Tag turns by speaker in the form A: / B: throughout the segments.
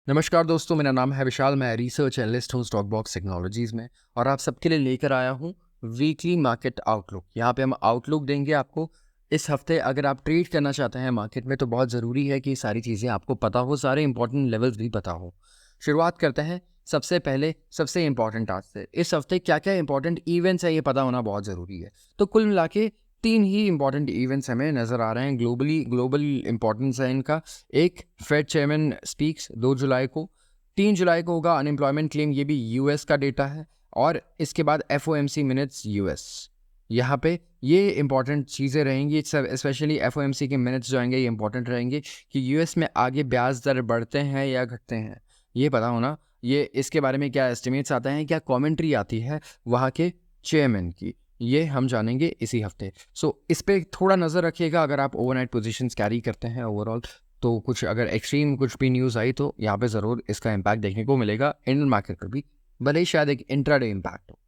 A: नमस्कार दोस्तों, मेरा नाम है विशाल। मैं रिसर्च एनालिस्ट हूँ स्टॉक बॉक्स टेक्नोलॉजीज़ में और आप सबके लिए लेकर आया हूँ वीकली मार्केट आउटलुक। यहाँ पे हम आउटलुक देंगे आपको। इस हफ्ते अगर आप ट्रेड करना चाहते हैं मार्केट में तो बहुत ज़रूरी है कि सारी चीज़ें आपको पता हो, सारे इंपॉर्टेंट लेवल्स भी पता हो। शुरुआत करते हैं सबसे पहले सबसे इंपॉर्टेंट आज से। इस हफ्ते क्या क्या इंपॉर्टेंट इवेंट्स है ये पता होना बहुत ज़रूरी है। तो कुल मिला के 3 ही इंपॉर्टेंट इवेंट्स हमें नज़र आ रहे हैं, ग्लोबल इंपॉर्टेंस है इनका। एक, फेड चेयरमैन स्पीक्स 2 जुलाई को। 3 जुलाई को होगा अनएम्प्लॉयमेंट क्लेम, ये भी यूएस का डेटा है। और इसके बाद एफओएमसी मिनट्स यूएस। यहाँ पे ये इंपॉर्टेंट चीज़ें रहेंगी, स्पेशली एफओएमसी के मिनट्स जो आएंगे ये इंपॉर्टेंट रहेंगे कि यूएस में आगे ब्याज दर बढ़ते हैं या घटते हैं, ये पता होना। ये इसके बारे में क्या एस्टिमेट्स आते हैं, क्या कमेंट्री आती है वहाँ के चेयरमैन की, ये हम जानेंगे इसी हफ्ते। इस पर थोड़ा नज़र रखिएगा। अगर आप ओवरनाइट पोजीशंस कैरी करते हैं ओवरऑल तो कुछ अगर एक्सट्रीम कुछ भी न्यूज़ आई तो यहाँ पे ज़रूर इसका इम्पैक्ट देखने को मिलेगा इंडियन मार्केट पर भी, भले ही शायद एक इंट्राडे इम्पैक्ट हो।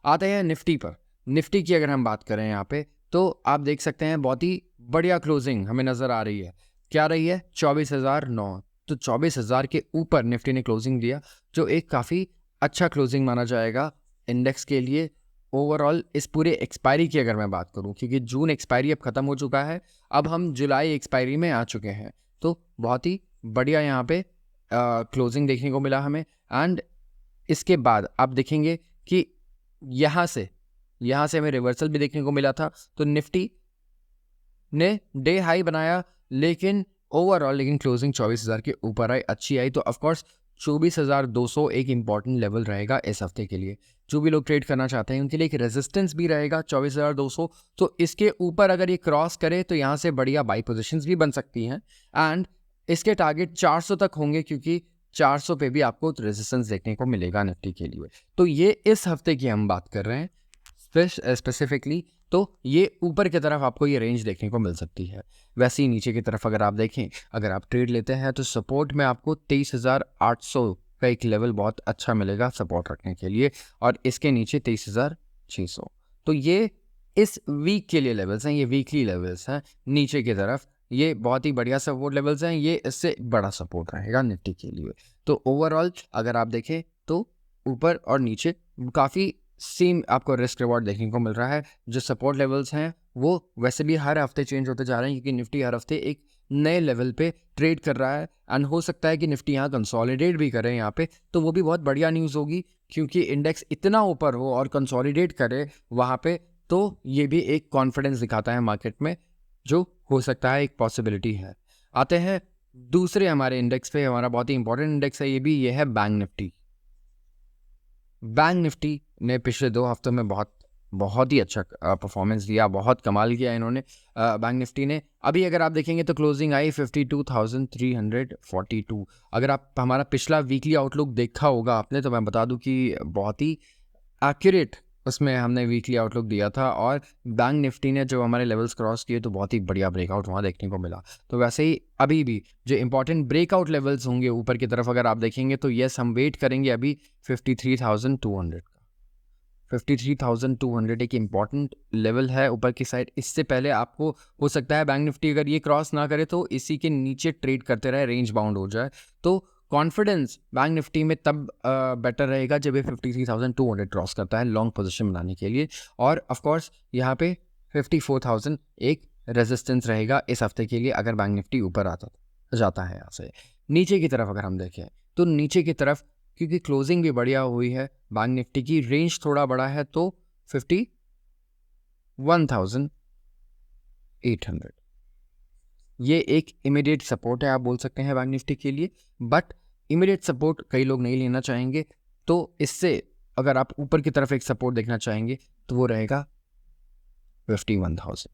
A: आते हैं निफ्टी पर। निफ्टी की अगर हम बात करें यहाँ पे तो आप देख सकते हैं बहुत ही बढ़िया क्लोजिंग हमें नज़र आ रही है। क्या रही है? 24,009। तो 24,000 के ऊपर निफ्टी ने क्लोजिंग दिया, जो एक काफ़ी अच्छा क्लोजिंग माना जाएगा इंडेक्स के लिए। ओवरऑल इस पूरे एक्सपायरी की अगर मैं बात करूं, क्योंकि जून एक्सपायरी अब ख़त्म हो चुका है, अब हम जुलाई एक्सपायरी में आ चुके हैं, तो बहुत ही बढ़िया यहाँ पे क्लोजिंग देखने को मिला हमें। एंड इसके बाद आप देखेंगे कि यहाँ से हमें रिवर्सल भी देखने को मिला था। तो निफ्टी ने डे हाई बनाया, लेकिन लेकिन क्लोजिंग 24,000 के ऊपर आई, अच्छी आई। तो ऑफकोर्स 24,200 एक इंपॉर्टेंट लेवल रहेगा इस हफ्ते के लिए। जो भी लोग ट्रेड करना चाहते हैं उनके लिए एक रेजिस्टेंस भी रहेगा 24,200। तो इसके ऊपर अगर ये क्रॉस करे तो यहाँ से बढ़िया बाई पोजीशंस भी बन सकती हैं। एंड इसके टारगेट 400 तक होंगे, क्योंकि 400 पे भी आपको रेजिस्टेंस देखने को मिलेगा निफ्टी के लिए। तो ये इस हफ्ते की हम बात कर रहे हैं स्पेसिफिकली। तो ये ऊपर की तरफ आपको ये रेंज देखने को मिल सकती है। वैसे ही नीचे की तरफ अगर आप देखें, अगर आप ट्रेड लेते हैं तो सपोर्ट में आपको 23,800 का एक लेवल बहुत अच्छा मिलेगा सपोर्ट रखने के लिए, और इसके नीचे 23,600। तो ये इस वीक के लिए लेवल्स हैं, ये वीकली लेवल्स हैं। नीचे की तरफ ये बहुत ही बढ़िया सपोर्ट लेवल्स हैं, ये इससे बड़ा सपोर्ट रहेगा निफ्टी के लिए। तो ओवरऑल अगर आप देखें तो ऊपर और नीचे काफ़ी सेम आपको रिस्क रिवॉर्ड देखने को मिल रहा है। जो सपोर्ट लेवल्स हैं वो वैसे भी हर हफ्ते चेंज होते जा रहे हैं, क्योंकि निफ्टी हर हफ्ते एक नए लेवल पे ट्रेड कर रहा है। एंड हो सकता है कि निफ्टी यहाँ कंसोलिडेट भी करे यहाँ पे, तो वो भी बहुत बढ़िया न्यूज़ होगी, क्योंकि इंडेक्स इतना ऊपर हो और कंसोलिडेट करे वहाँ पे, तो ये भी एक कॉन्फिडेंस दिखाता है मार्केट में, जो हो सकता है एक पॉसिबिलिटी है। आते हैं दूसरे हमारे इंडेक्स पे, हमारा बहुत ही इंपॉर्टेंट इंडेक्स है ये भी, ये है बैंक निफ्टी। बैंक निफ्टी ने पिछले 2 हफ्तों में बहुत ही अच्छा परफॉर्मेंस दिया, बहुत कमाल किया इन्होंने। बैंक निफ्टी ने अभी अगर आप देखेंगे तो क्लोजिंग आई 52,342। अगर आप हमारा पिछला वीकली आउटलुक देखा होगा आपने तो मैं बता दूं कि बहुत ही एक्यूरेट उसमें हमने वीकली आउटलुक दिया था, और बैंक निफ्टी ने जो हमारे लेवल्स क्रॉस किए तो बहुत ही बढ़िया ब्रेकआउट वहाँ देखने को मिला। तो वैसे ही अभी भी जो इंपॉर्टेंट ब्रेकआउट लेवल्स होंगे ऊपर की तरफ अगर आप देखेंगे तो यस, हम वेट करेंगे अभी 53,200 का। 53,200 एक इम्पॉर्टेंट लेवल है ऊपर की साइड। इससे पहले आपको हो सकता है बैंक निफ्टी अगर ये क्रॉस ना करे तो इसी के नीचे ट्रेड करते रहे, रेंज बाउंड हो जाए। तो कॉन्फिडेंस बैंक निफ्टी में तब बेटर रहेगा जब ये 53,200 क्रॉस करता है लॉन्ग पोजीशन बनाने के लिए। और ऑफ कोर्स यहाँ पे 54,000 एक रेजिस्टेंस रहेगा इस हफ्ते के लिए, अगर बैंक निफ्टी ऊपर आता जाता है यहाँ से। नीचे की तरफ अगर हम देखें तो नीचे की तरफ, क्योंकि क्लोजिंग भी बढ़िया हुई है, बैंक निफ्टी की रेंज थोड़ा बड़ा है, तो 51,800 ये एक इमीडिएट सपोर्ट है, आप बोल सकते हैं बैंक निफ्टी के लिए। बट इमीडिएट सपोर्ट कई लोग नहीं लेना चाहेंगे, तो इससे अगर आप ऊपर की तरफ एक सपोर्ट देखना चाहेंगे तो वो रहेगा 51,000।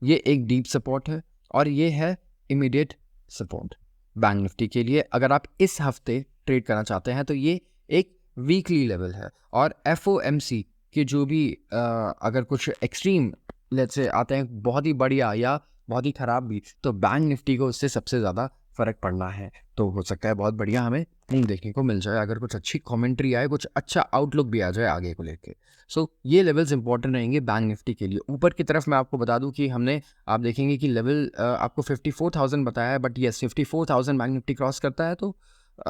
A: ये एक डीप सपोर्ट है और ये है इमीडिएट सपोर्ट बैंक निफ्टी के लिए। अगर आप इस हफ्ते ट्रेड करना चाहते हैं तो ये एक वीकली लेवल है। और एफओएमसी के जो भी अगर कुछ एक्सट्रीम लेट्स से आते हैं, बहुत ही बढ़िया या बहुत ही ख़राब भी, तो बैंक निफ्टी को उससे सबसे ज़्यादा फ़र्क पड़ना है। तो हो सकता है बहुत बढ़िया हमें देखने को मिल जाए, अगर कुछ अच्छी कमेंट्री आए, कुछ अच्छा आउटलुक भी आ जाए आगे को लेके। सो ये लेवल्स इंपॉर्टेंट रहेंगे बैंक निफ्टी के लिए। ऊपर की तरफ मैं आपको बता दूं कि हमने, आप देखेंगे कि लेवल आपको 54,000 बताया है, but yes 54,000 bank Nifty cross करता है तो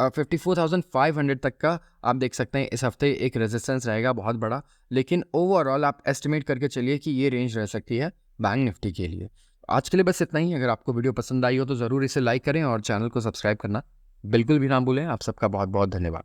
A: 54,500 तक का आप देख सकते हैं इस हफ्ते एक रेजिस्टेंस रहेगा बहुत बड़ा। लेकिन ओवरऑल आप एस्टिमेट करके चलिए कि ये रेंज रह सकती है बैंक निफ्टी के लिए। आज के लिए बस इतना ही। अगर आपको वीडियो पसंद आई हो तो ज़रूर इसे लाइक करें और चैनल को सब्सक्राइब करना बिल्कुल भी ना भूलें। आप सबका बहुत बहुत धन्यवाद।